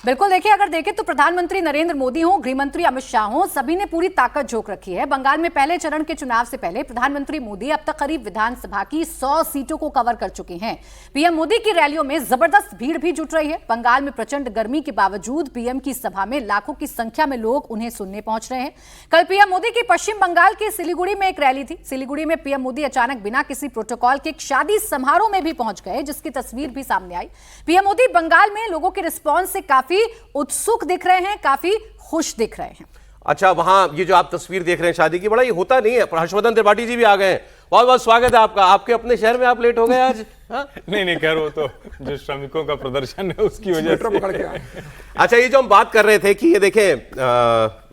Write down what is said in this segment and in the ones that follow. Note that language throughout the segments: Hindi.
बिल्कुल, देखिए अगर देखें तो प्रधानमंत्री नरेंद्र मोदी हो, गृह मंत्री अमित शाह हो, सभी ने पूरी ताकत झोंक रखी है। बंगाल में पहले चरण के चुनाव से पहले प्रधानमंत्री मोदी अब तक करीब विधानसभा की 100 सीटों को कवर कर चुके हैं। पीएम मोदी की रैलियों में जबरदस्त भीड़ भी जुट रही है। बंगाल में प्रचंड गर्मी के बावजूद पीएम की सभा में लाखों की संख्या में लोग उन्हें सुनने पहुंच रहे हैं। कल पीएम मोदी की पश्चिम बंगाल के सिलीगुड़ी में एक रैली थी। सिलीगुड़ी में पीएम मोदी अचानक बिना किसी प्रोटोकॉल के एक शादी समारोह में भी पहुंच गए, जिसकी तस्वीर भी सामने आई। पीएम मोदी बंगाल में लोगों के रिस्पॉन्स से काफी उत्सुक दिख रहे हैं, काफी खुश दिख रहे हैं। अच्छा, वहां ये जो आप तस्वीर देख रहे हैं शादी की, बड़ा ये होता नहीं है। हर्षवर्धन त्रिपाठी जी भी आ गए हैं, बहुत बहुत स्वागत है आपका। आपके अपने शहर में आप लेट हो गए आज? नहीं खैर, वो तो जो श्रमिकों का प्रदर्शन है उसकी वजह से पकड़ के। अच्छा, ये जो हम बात कर रहे थे कि ये देखें,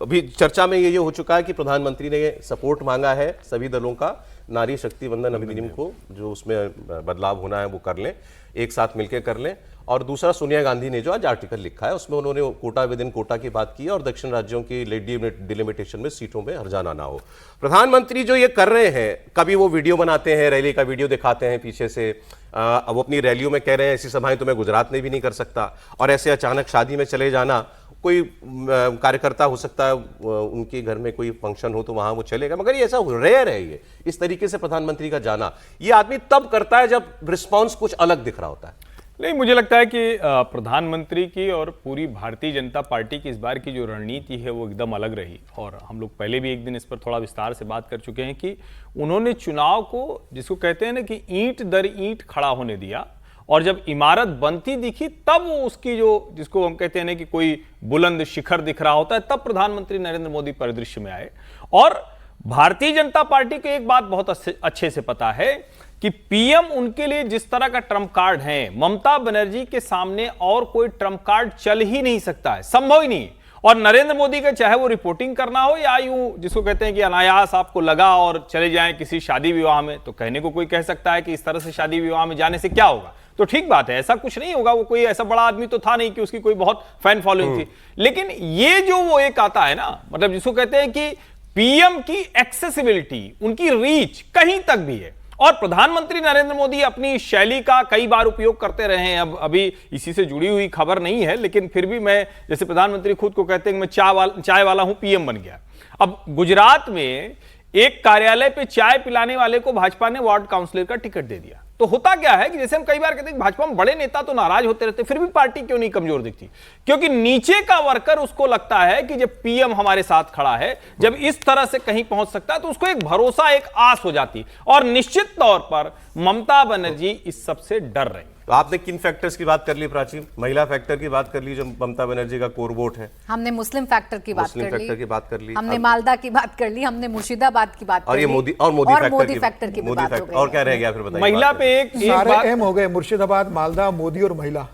अभी चर्चा में ये हो चुका है कि प्रधानमंत्री ने सपोर्ट मांगा है सभी दलों का, नारी शक्ति वंदन अधिनियम को जो उसमें बदलाव होना है वो कर लें, एक साथ मिलकर कर लें। और दूसरा, सोनिया गांधी ने जो आज आर्टिकल लिखा है उसमें उन्होंने कोटा विद इन कोटा की बात की है और दक्षिण राज्यों की डिलिमिटेशन में सीटों में हर्जाना ना हो। प्रधानमंत्री जो ये कर रहे हैं, कभी वो वीडियो बनाते हैं, रैली का वीडियो दिखाते हैं पीछे से, अब अपनी रैलियों में कह रहे हैं ऐसी सभाएं तो मैं गुजरात में भी नहीं कर सकता, और ऐसे अचानक शादी में चले जाना, कोई कार्यकर्ता हो सकता है उनके घर में कोई फंक्शन हो तो वहां वो चलेगा, मगर ये ऐसा रेयर है। ये इस तरीके से प्रधानमंत्री का जाना ये आदमी तब करता है जब रिस्पॉन्स कुछ अलग दिख रहा होता है। नहीं, मुझे लगता है कि प्रधानमंत्री की और पूरी भारतीय जनता पार्टी की इस बार की जो रणनीति है वो एकदम अलग रही। और हम लोग पहले भी एक दिन इस पर थोड़ा विस्तार से बात कर चुके हैं कि उन्होंने चुनाव को, जिसको कहते हैं ना कि ईंट दर ईंट खड़ा होने दिया, और जब इमारत बनती दिखी तब वो उसकी जो, जिसको हम कहते हैं ना कि कोई बुलंद शिखर दिख रहा होता है, तब प्रधानमंत्री नरेंद्र मोदी परिदृश्य में आए। और भारतीय जनता पार्टी को एक बात बहुत अच्छे से पता है कि पीएम उनके लिए जिस तरह का ट्रम्प कार्ड है, ममता बनर्जी के सामने और कोई ट्रम्प कार्ड चल ही नहीं सकता है, संभव ही नहीं। और नरेंद्र मोदी का चाहे वो रिपोर्टिंग करना हो या यूं जिसको कहते हैं कि अनायास आपको लगा और चले जाएं किसी शादी विवाह में, तो कहने को कोई कह सकता है कि इस तरह से शादी विवाह में जाने से क्या होगा, तो ठीक बात है, ऐसा कुछ नहीं होगा। वो कोई ऐसा बड़ा आदमी तो था नहीं कि उसकी कोई बहुत फैन फॉलोइंग थी। लेकिन ये जो वो एक आता है ना, मतलब जिसको कहते हैं कि पीएम की एक्सेसिबिलिटी, उनकी रीच कहीं तक भी है। और प्रधानमंत्री नरेंद्र मोदी अपनी शैली का कई बार उपयोग करते रहे हैं। अब अभी इसी से जुड़ी हुई खबर नहीं है, लेकिन फिर भी मैं, जैसे प्रधानमंत्री खुद को कहते हैं कि मैं चाय वाला हूं, पीएम बन गया। अब गुजरात में एक कार्यालय पे चाय पिलाने वाले को भाजपा ने वार्ड काउंसिलर का टिकट दे दिया। तो होता क्या है कि जैसे हम कई बार कहते हैं भाजपा में बड़े नेता तो नाराज होते रहते, फिर भी पार्टी क्यों नहीं कमजोर दिखती? क्योंकि नीचे का वर्कर उसको लगता है कि जब पीएम हमारे साथ खड़ा है, जब इस तरह से कहीं पहुंच सकता है, तो उसको एक भरोसा, एक आस हो जाती। और निश्चित तौर पर ममता बनर्जी इस सबसे डर रही। तो आपने किन फैक्टर्स की बात कर ली प्राची? महिला फैक्टर की बात कर ली जो ममता बनर्जी का कोर वोट है, हमने मुस्लिम फैक्टर की बात कर ली, हमने मालदा की बात कर ली, हमने मुर्शिदाबाद की बात और ये मोदी फैक्टर की बात हो गई। और क्या रह गया फिर बताइए? महिला पे एक सारे एम हो गए, मुर्शिदाबाद, मालदा, मोदी और महिला,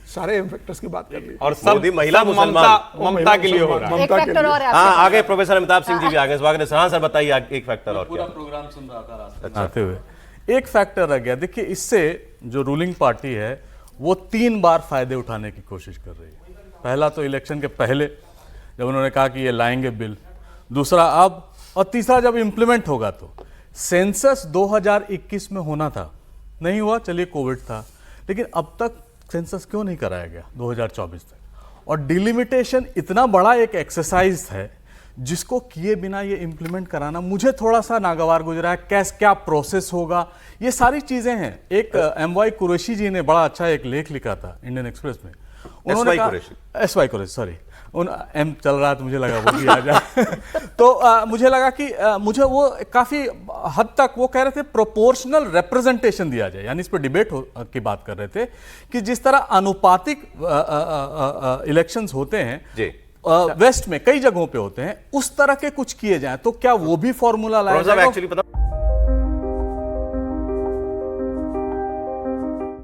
सारे एम फैक्टर्स की बात कर ली। और सब महिला मुसलमान ममता के लिए हो रहा है। एक फैक्टर और है। हाँ, आगे प्रोफेसर अमिताभ सिंह जी भी आगे, स्वागत है। हाँ सर, बताइए एक फैक्टर और पूरा क्या? प्रोग्राम सुन रहा था रास्ते अच्छा। आते हुए। एक फैक्टर रह गया। देखिए, इससे जो रूलिंग पार्टी है वो 3 बार फायदे उठाने की कोशिश कर रही है। पहला तो इलेक्शन के पहले जब उन्होंने कहा कि ये लाएंगे बिल, दूसरा अब, और तीसरा जब इंप्लीमेंट होगा। तो सेंसस 2021 में होना था, नहीं हुआ, चलिए कोविड था, लेकिन अब तक सेंसस क्यों नहीं कराया गया 2024 तक? और डिलिमिटेशन इतना बड़ा एक एक्सरसाइज है जिसको किए बिना ये इंप्लीमेंट कराना मुझे थोड़ा सा नागवार गुजरा है। क्या प्रोसेस होगा, ये सारी चीजें हैं। एक एम.वाई. कुरैशी जी ने बड़ा अच्छा एक लेख लिखा था इंडियन एक्सप्रेस में, उन्होंने कहा, एस.वाई. कुरैशी, सॉरी, एम चल रहा तो मुझे लगा वो भी आ जाए तो मुझे लगा कि मुझे वो काफी हद तक वो कह रहे थे प्रोपोर्शनल रिप्रेजेंटेशन दिया जाए, यानी इस पर डिबेट की बात कर रहे थे कि जिस तरह अनुपातिक इलेक्शंस होते हैं वेस्ट में कई जगहों पे होते हैं, उस तरह के कुछ किए जाएं, तो क्या वो भी फॉर्मूला लाया जाए?